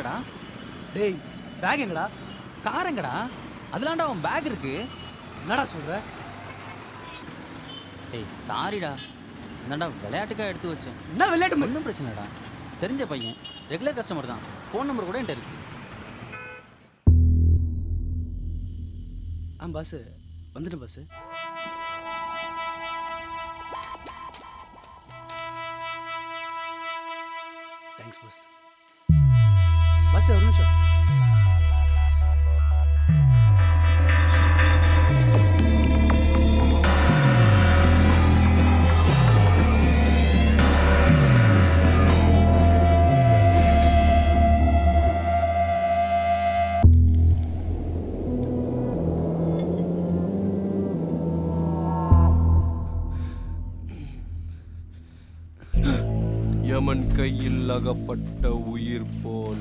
எங்கடா? டேய் பேக் எங்கடா? கார் எங்கடா? அதுலாண்டா அவன் பேக் இருக்கு. என்னடா சொல்ற? டேய் சாரிடா. இந்தாண்டா விளையாட்டுக்காக எடுத்து வச்சேன். என்ன விளையாட்டு? ஒன்றும் பிரச்சனை இல்லடா. தெரிஞ்ச பையன், ரெகுலர் கஸ்டமர் தான். ஃபோன் நம்பர் கூட என்கிட்ட இருக்கு. பாஸ் வந்துட்டேன் பாஸ். Thanks pass. பாஸ் ஒரு நிமிஷம். யமன் கையில் அகப்பட்ட உயிர் போல்